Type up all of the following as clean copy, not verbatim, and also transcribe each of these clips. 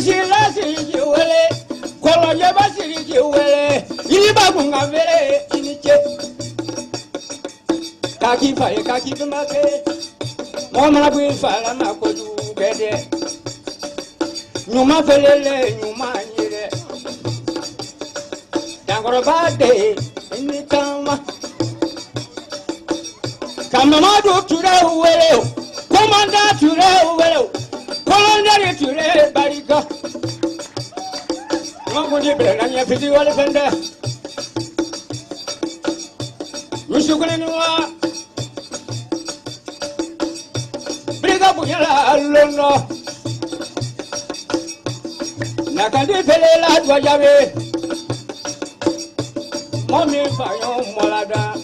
Kusila siriki wele, Kolonjeba siriki wele, Iliba bunga vele, Iniche. Kaki faye kaki bimake, Mama bui fala makodu bede. Nyuma felele, nyuma nyire. Dangoro bade, ini kama. Kamamadu ture uwele, Komanda ture uwele, Kolondari ture barika. Mwakundi bile nanya fiti wale fende. Nushukuni nuwa. Briga bujala lono. Nakandi fele la dwajabe. Mami fayon molada.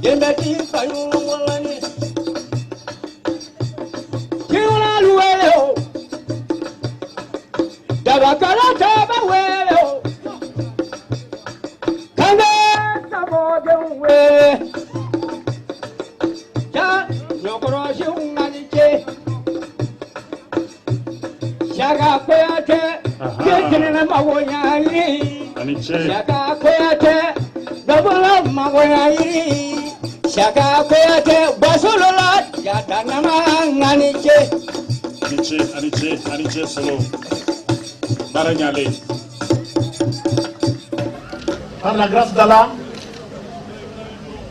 Yemeti fayon molani. Kiuna luwele o. Dabakala taba wele o. Kame tabo de wele. Ja nyokoro shi unganiche. Shaga kwete. Ketene mawonyani. Shaga kwete. Dabula mawonyani. Shaga kwete. Basolola yatanama nganiche. Aniche solo. Baranyale. Par la grâce d'Allah,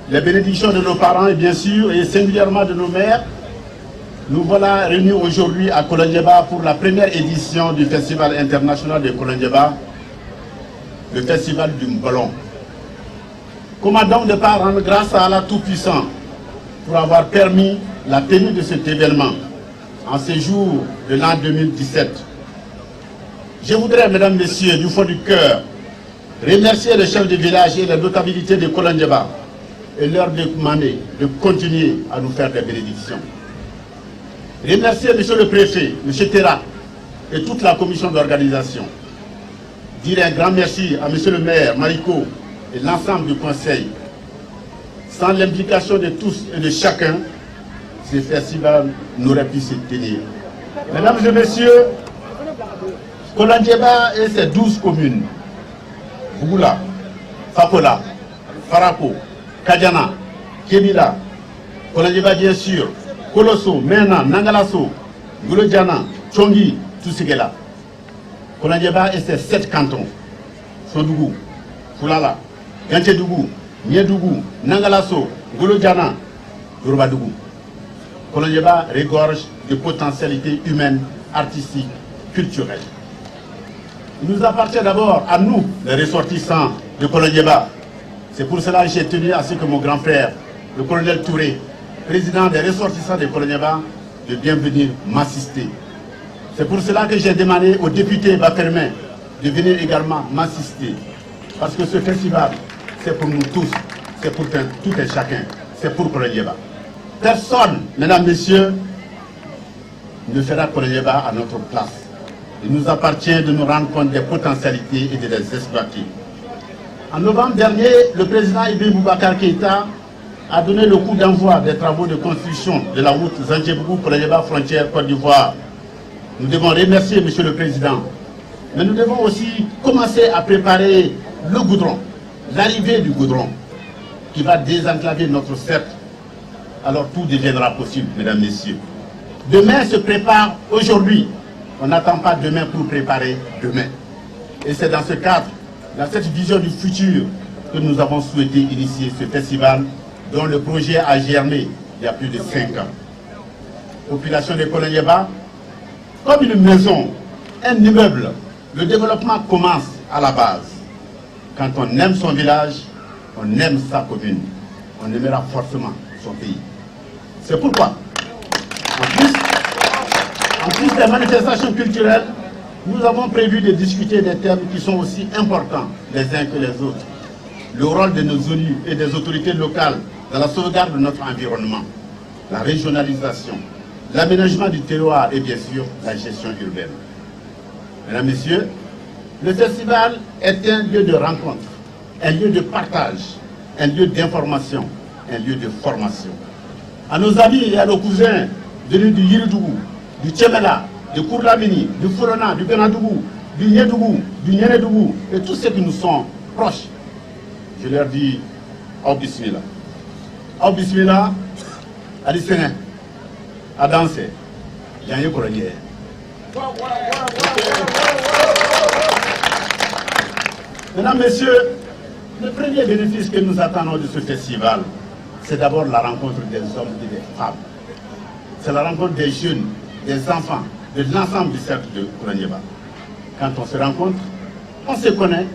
les bénédictions de nos parents et bien sûr, et singulièrement de nos mères, nous voilà réunis aujourd'hui à Kolonjeba pour la première édition du Festival international de Kolonjeba, le Festival du Mbolon. Comment donc ne pas rendre grâce à Allah Tout-Puissant pour avoir permis la tenue de cet événement en ce jour de l'an 2017. Je voudrais, mesdames, messieurs, du fond du cœur, remercier les chefs de village et les notabilités de Kolonjeba et leur demander de continuer à nous faire des bénédictions. Remercier monsieur le préfet, monsieur Terra et toute la commission d'organisation. Dire un grand merci à monsieur le maire, Mariko et l'ensemble du conseil. Sans l'implication de tous et de chacun, ce festival n'aurait pu se tenir. Mesdames et messieurs, Kolonjeba et ses 12 communes, Bougoula, Fakola, Farako, Kadjana, Kébila, Kolonjeba bien sûr, Koloso, Mena, Nangalaso, Goulodjana, Tchongi, tout ce qui est là. Kolonjeba et ses 7 cantons, Sodougou, Foulala, Gantchedougou, Niedougou, Nangalaso, Goulodjana, Yorubadougou. Kolonjeba regorge de potentialités humaines, artistiques, culturelles. Il nous appartient d'abord à nous, les ressortissants de Kolonjeba. C'est pour cela que j'ai tenu à ce que mon grand frère, le colonel Touré, président des ressortissants de Kolonjeba, de bien venir m'assister. C'est pour cela que j'ai demandé au député Bafermin de venir également m'assister. Parce que ce festival, c'est pour nous tous, c'est pour tout et chacun, c'est pour Kolonjeba. Personne, mesdames, messieurs, ne fera Kolonjeba à notre place. Il nous appartient de nous rendre compte des potentialités et de les exploiter. En novembre dernier, le président Ibrahim Boubacar Keïta a donné le coup d'envoi des travaux de construction de la route Zandjebougou-Kolonjeba frontière Côte d'Ivoire. Nous devons remercier monsieur le président. Mais nous devons aussi commencer à préparer le goudron, l'arrivée du goudron, qui va désenclaver notre cercle. Alors tout deviendra possible, mesdames, messieurs. Demain se prépare aujourd'hui. On n'attend pas demain pour préparer demain. Et c'est dans ce cadre, dans cette vision du futur, que nous avons souhaité initier ce festival dont le projet a germé il y a plus de 5 ans. Population de Kolonjeba, comme une maison, un immeuble, le développement commence à la base. Quand on aime son village, on aime sa commune. On aimera forcément son pays. C'est pourquoi, en plus des manifestations culturelles, nous avons prévu de discuter des thèmes qui sont aussi importants les uns que les autres. Le rôle de nos élus et des autorités locales dans la sauvegarde de notre environnement, la régionalisation, l'aménagement du terroir et bien sûr la gestion urbaine. Mesdames, Messieurs, le festival est un lieu de rencontre, un lieu de partage, un lieu d'information, un lieu de formation. À nos amis et à nos cousins venus du Yiridougou, du Tchemela, de Kourlamini, du Forona, du Benadougou, du Niédougou, du Niénédougou, et tous ceux qui nous sont proches, je leur dis, au bismillah. Au bismillah, à l'Isséné, à danser. Il y a un colonier. Mesdames, Messieurs, le premier bénéfice que nous attendons de ce festival, c'est d'abord la rencontre des hommes et des femmes. C'est la rencontre des jeunes, des enfants, de l'ensemble du cercle de Koulanieba. Quand on se rencontre, on se connaît,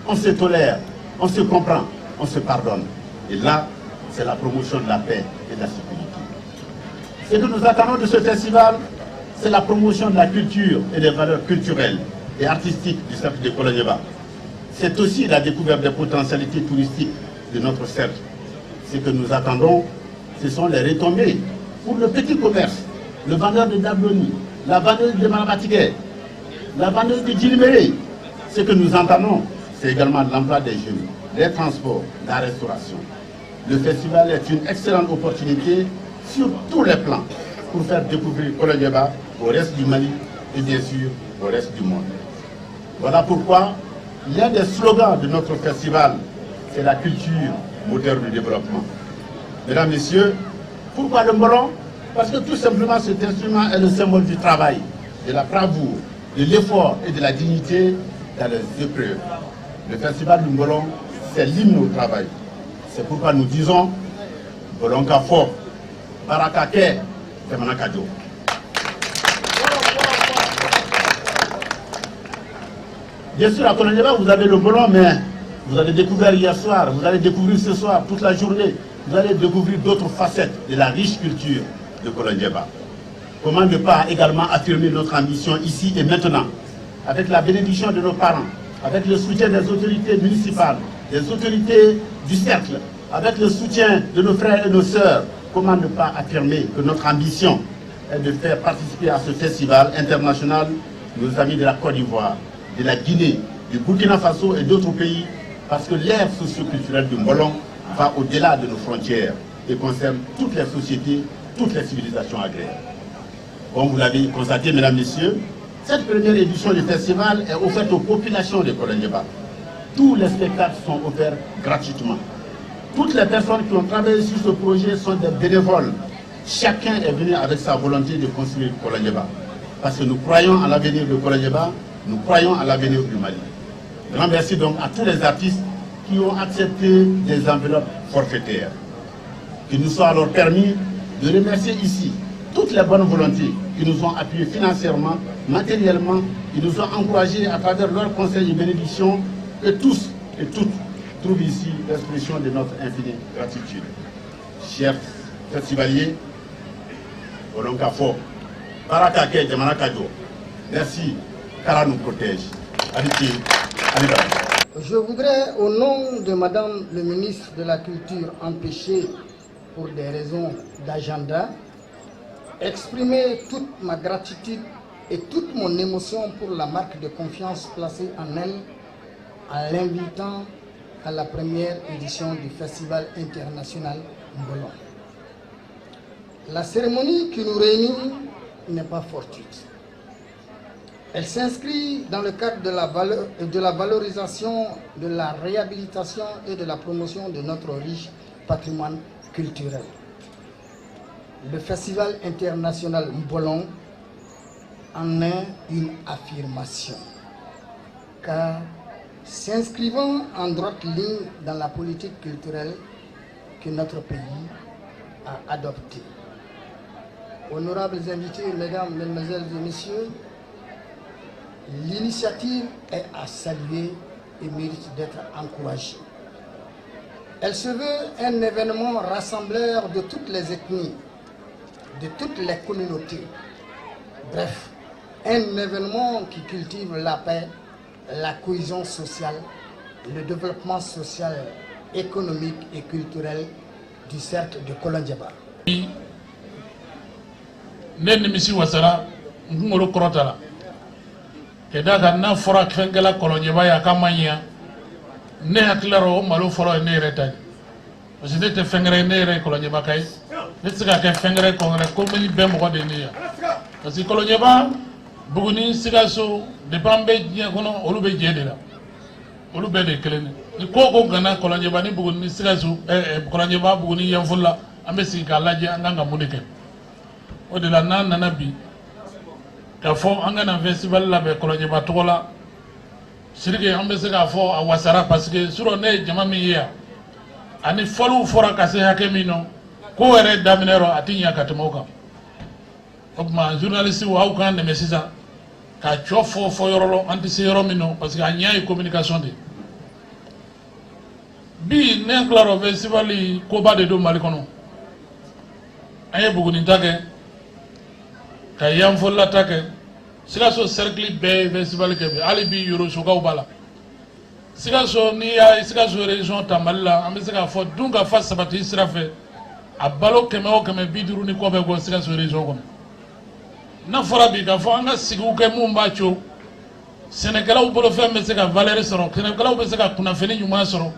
on se tolère, on se comprend, on se pardonne. Et là, c'est la promotion de la paix et de la sécurité. Ce que nous attendons de ce festival, c'est la promotion de la culture et des valeurs culturelles et artistiques du cercle de Koulanieba. C'est aussi la découverte des potentialités touristiques de notre cercle. Ce que nous attendons, ce sont les retombées pour le petit commerce, le vendeur de Dabloni, la vendeuse de Malabatigué, la vendeuse de Djiliméré. Ce que nous entendons, c'est également l'emploi des jeunes, les transports, la restauration. Le festival est une excellente opportunité sur tous les plans pour faire découvrir Koulanieba au reste du Mali et bien sûr au reste du monde. Voilà pourquoi l'un des slogans de notre festival, c'est la culture, moteur du développement. Mesdames, Messieurs, pourquoi le mbolon? Parce que tout simplement cet instrument est le symbole du travail, de la bravoure, de l'effort et de la dignité dans les épreuves. Le festival du mbolon, c'est l'hymne au travail. C'est pourquoi nous disons Mbolon Kafo, Barakake, Femanakadio. Bien sûr, à Koulanieba, vous avez le mbolon, mais vous avez découvert hier soir, vous allez découvrir ce soir, toute la journée, vous allez découvrir d'autres facettes de la riche culture de Koulanieba. Comment ne pas également affirmer notre ambition ici et maintenant, avec la bénédiction de nos parents, avec le soutien des autorités municipales, des autorités du cercle, avec le soutien de nos frères et nos sœurs. Comment ne pas affirmer que notre ambition est de faire participer à ce festival international nos amis de la Côte d'Ivoire, de la Guinée, du Burkina Faso et d'autres pays, parce que l'ère socio-culturelle du mbolon va au-delà de nos frontières et concerne toutes les sociétés, toutes les civilisations agraires. Comme vous l'avez constaté, mesdames, messieurs, cette première édition du festival est offerte aux populations de Koulanieba. Tous les spectacles sont offerts gratuitement. Toutes les personnes qui ont travaillé sur ce projet sont des bénévoles. Chacun est venu avec sa volonté de construire Koulanieba. Parce que nous croyons à l'avenir de Koulanieba, nous croyons à l'avenir du Mali. Grand merci donc à tous les artistes qui ont accepté des enveloppes forfaitaires. Qu'il nous soit alors permis de remercier ici toutes les bonnes volontés qui nous ont appuyés financièrement, matériellement, qui nous ont encouragés à travers leurs conseils et bénédictions, et tous et toutes trouvent ici l'expression de notre infinie gratitude. Chers festivaliers, Olonkafo, Barakake de Manakadio, merci, qu'Allah nous protège. Je voudrais, au nom de Madame le ministre de la Culture empêchée pour des raisons d'agenda, exprimer toute ma gratitude et toute mon émotion pour la marque de confiance placée en elle en l'invitant à la première édition du Festival international Mbolon. La cérémonie qui nous réunit n'est pas fortuite. Elle s'inscrit dans le cadre de la valorisation, de la réhabilitation et de la promotion de notre riche patrimoine culturel. Le Festival international Mbolon en est une affirmation, car s'inscrivant en droite ligne dans la politique culturelle que notre pays a adoptée. Honorables invités, mesdames, mesdemoiselles et messieurs, l'initiative est à saluer et mérite d'être encouragée. Elle se veut un événement rassembleur de toutes les ethnies, de toutes les communautés. Bref, un événement qui cultive la paix, la cohésion sociale, le développement social, économique et culturel du cercle de Koulanieba. Nenimisi wasara ngolo korotala kedaga na fora krengela Koulanieba ya kamanya ne haklaro malo foro ne retani parce que te fengere ne re Koulanieba kai ne tsika ke fengere kongre ko meni bembo de ne ya parce que Koulanieba Buguni Sikasso dépend be diɲɛ kɔnɔ olu bɛ jɛ de la olu bɛɛ de kelen ni ko ko gana Kɔlɔnjɛba ni Buguni Sikasso Kɔlɔnjɛba Buguni Yanfoyila an bɛ sigi k'a lajɛ an kan ka mun de kɛ o de la n'an nana bi k'a fɔ an kana festival labɛn Kɔlɔnjɛba tɔgɔ la Sidiki an bɛ se k'a fɔ a wasara parce que surɔ ne ye jama min ye yan ani fɔliw fɔra ka se hakɛ min na ko yɛrɛ daminɛ yɔrɔ a tɛ ɲɛ ka tɛmɛ o kan o tuma journaliste aw k'an dɛmɛ sisan ka cɔ fɔ yɔrɔ la an tɛ se yɔrɔ min na parce que a ɲɛ ye communication de bi ne tilara festival koba de don Mali kɔnɔ an ye Buguni ta kɛ ka Yanfoyila ta kɛ Sikasso cercle bɛɛ ye festival kɛ bi hali bi Yorosokaw b'a la Sikasso n'i y'a Sikasso région ta Mali la an bɛ se k'a fɔ dun ka fa sabati sira fɛ a balo 100 o 100 50 ni kɔ bɛ bɔ Sikasso région kɔnɔ n'a fɔra bi k'a fɔ an ka sigiw kɛ mun b'a co sɛnɛkɛlaw bolo fɛn bɛ se ka valeur sɔrɔ sɛnɛkɛlaw bɛ se ka kunnafoni ɲuman sɔrɔ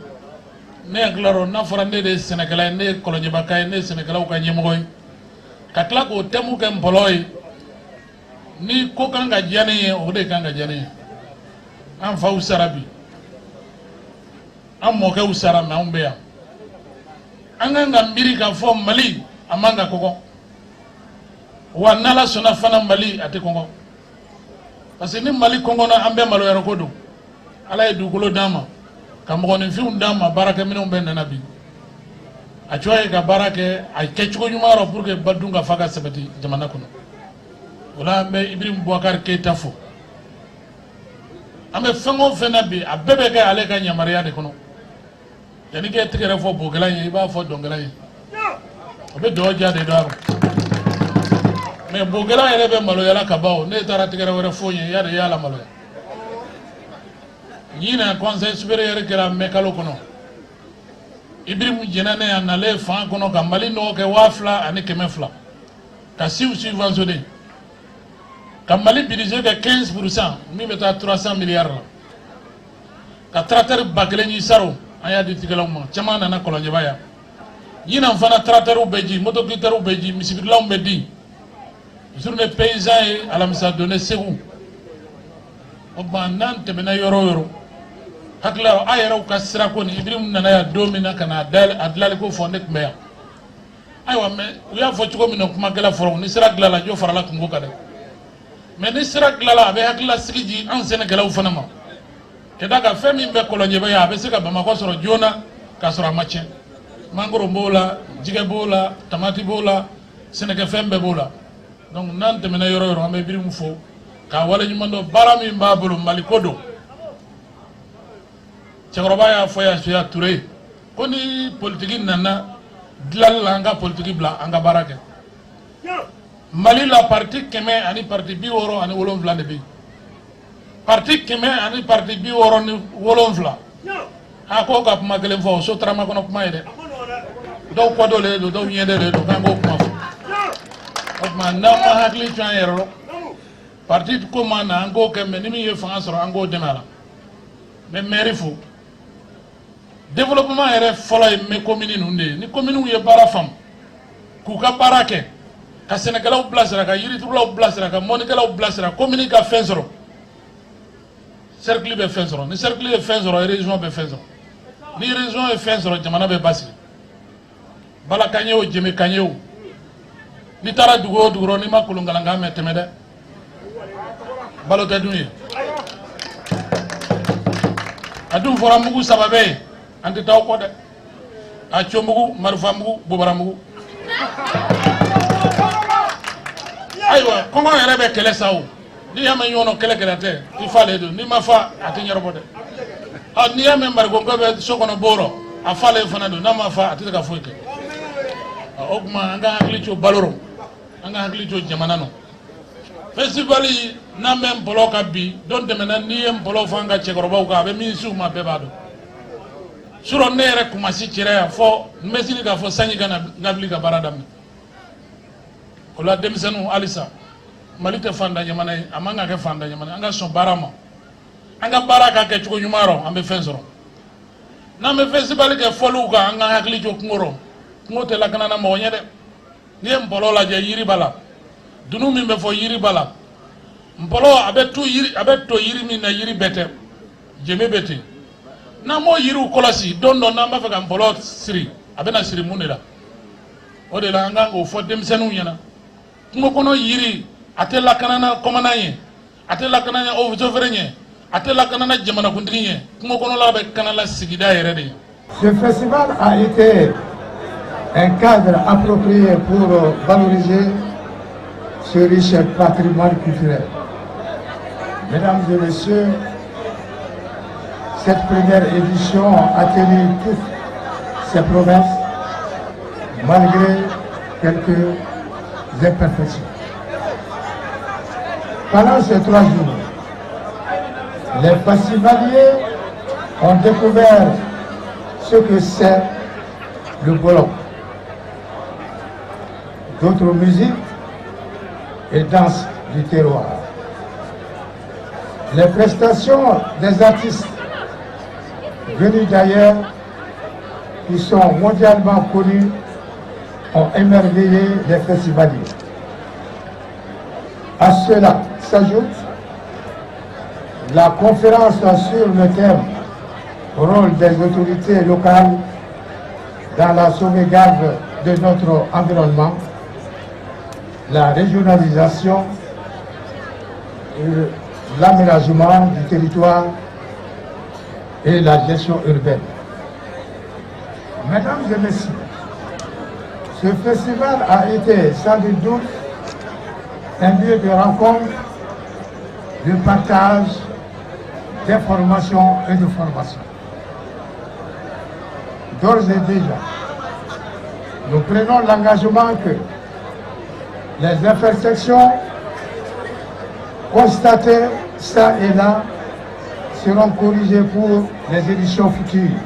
ne hakili la n'a fɔra ne de ye sɛnɛkɛla ye ne ye Kɔlɔnjɛbaka ye ne ye sɛnɛkɛlaw ka ɲɛmɔgɔ ye ka tila k'o thème kɛ npɔlɔ ye ni ko kan ka diya ne ye o de kan ka diya ne ye an faw sara bi an mɔkɛw sara mais anw bɛ yan an kan ka miiri k'a fɔ Mali a man ka kɔgɔ wa n'Ala sɔnna fana Mali a tɛ kɔngɔ parce que ni Mali kɔngɔna an bɛɛ maloyɔrɔ ko don Ala ye dugukolo d'an ma ka mɔgɔninfinw d'an ma baarakɛminɛnw bɛɛ nana bi a cogoya ye ka baara kɛ a kɛcogo ɲuman yɔrɔ pour que badun ka fa ka sabati jamana kɔnɔ o la an bɛ Ibrahim Boubacar Keita fo an bɛ fɛn o fɛn na bi a bɛɛ bɛ kɛ ale ka yamaruya de kɔnɔ yanni k'e tigɛrɛ fɔ bogɛlan ye i b'a fɔ dɔnkɛlan ye o bɛ dɔgɔ diya de do a rɔ mais bogɛlan yɛrɛ bɛ maloyala ka ban o ne taara tigɛrɛ wɛrɛ fɔ n ye yari i y'a la maloya ɲinan conseil supérieur kɛra mai kalo kɔnɔ Ibrahim jɛnna ne a nalen fan kɔnɔ ka Mali nɔgɔ kɛ 2,200 ka siw subventionné ka Mali budget kɛ 15% min bɛ taa 300 milliards la ka tracteur 1000 yi saro an y'a di tigɛlaw ma caman nana Kɔlɔnjɛba yan ɲinan fana tracteurs bɛ di motoculteurs bɛ di misibirilaw bɛ di journée paysan ye alamisa donné Segu o tuma n'an tɛmɛna yɔrɔ o yɔrɔ hakili a yɛrɛw ka sira ko ni Ibrahim nana yan don min na ka na a dilanli ko fɔ ne tun bɛ yan ayiwa mais u y'a fɔ cogo min na kumakɛla fɔlɔ ni sira dilanla jo farala kungo kan dɛ mais ni sira dilanla a bɛ hakilila sigi di an sɛnɛkɛlaw fana ma ka d'a kan fɛn min bɛ Kɔlɔnjɛba yan a bɛ se ka Bamakɔ sɔrɔ joona k'a sɔrɔ a ma tiɲɛ mangoro b'o la jɛgɛ b'o la tamati b'o la sɛnɛkɛfɛn bɛɛ b'o la donc n'an tɛmɛna yɔrɔ o yɔrɔ an bɛ Ibrahim fo k'a waleɲuman dɔn baara min b'a bolo Mali ko don cɛkɔrɔba y'a fɔ yan Suya Ture ko ni politiki nana dilanli la an ka politiki bila an ka baara kɛ Mali la parti 100 ani parti 67 de bɛ yen parti 100 ani parti 67 a ko ka kuma kelen fɔ o Sotarama kɔnɔ kuma ye dɛ dɔw kɔdɔlen don dɔw ɲɛdɛlen don k'an k'o kuma fɔ o tuma n'an ma hakili to an yɛrɛ la parti ko ma na an k'o kɛ mais ni min ye fanga sɔrɔ an k'o dɛmɛ a la mais maire fo développement yɛrɛ fɔlɔ ye mɛ commune ninnu de ye ni communew ye baara faamu k'u ka baara kɛ ka sɛnɛkɛlaw bilasira ka yiriturulaw bilasira ka mɔnikɛlaw bilasira commune ka fɛn sɔrɔ cercle bɛ fɛn sɔrɔ ni cercle ye fɛn sɔrɔ région bɛ fɛn sɔrɔ ni région ye fɛn sɔrɔ jamana bɛ basigi bala kaɲɛ o jɛmɛ kaɲɛ o n'i taara dugu o dugu n'i ma kolonkalankan mɛn tɛmɛ dɛ balo tɛ dun ye a dun fɔra mugu 3 bɛ yen an tɛ taa o kɔ dɛ a comugu marifamugu bobaramugu ayiwa kɔngɔ yɛrɛ bɛ kɛlɛ sa o n'i y'a mɛn ɲɔgɔn kɛlɛ kɛlɛ tɛ i falen don n'i ma fa a tɛ ɲɛnabɔ dɛ n'i y'a mɛn marikonkɛ bɛ so kɔnɔ bɔrɔ a falen fana don n'a ma fa a tɛ se ka foyi kɛ o tuma an ka hakili to balo rɔ an ka hakili to jamana nɔ festival n'an bɛ npɔlɔ kan bi don tɛmɛna n'i ye npɔlɔ fɔ an ka cɛkɔrɔbaw kan a bɛ min s'u ma bɛɛ b'a dɔn surɔ ne yɛrɛ kumasi cɛrɛ yan fɔ n bɛ sini k'a fɔ sanji ka na n ka wuli ka baara daminɛ o la denmisɛnninw halisa Mali tɛ fanda jamana ye a man ka kɛ fanda jamana an ka sɔn baara ma an ka baara ka kɛ cogo ɲuman rɔ an bɛ fɛn sɔrɔ n'an bɛ festival kɛ fɔliw kan an ka hakili to kungo rɔ kungo tɛ lakana na mɔgɔ ɲɛ dɛ n'i ye npɔlɔ lajɛ yiri b'a la dunun min bɛ fɔ yiri b'a la Mpolo abe to yiri min na yiri bete jeme bete na mo yiri ukolasi dondo na ma faga mpolo siri abe na siri munela o de la nga go fo demsenu nyana ngo kono yiri atela kanana komana ye atela kanana o jovrenye atela kanana jamana kundinye ngo kono la be kanala sigida yere de. Ce festival a été un cadre approprié pour valoriser ce riche patrimoine culturel. Mesdames et messieurs, cette première édition a tenu toutes ses promesses malgré quelques imperfections. Pendant ces 3 jours, les festivaliers ont découvert ce que c'est le bolok, d'autres musiques et danses du terroir. Les prestations des artistes venus d'ailleurs, qui sont mondialement connus, ont émerveillé les festivaliers. À cela s'ajoute la conférence sur le thème rôle des autorités locales dans la sauvegarde de notre environnement, la régionalisation, l'aménagement du territoire et la gestion urbaine. Mesdames et messieurs, ce festival a été sans doute un lieu de rencontre, de partage, d'information et de formation. D'ores et déjà, nous prenons l'engagement que les imperfections constatées ça et là seront corrigées pour les éditions futures.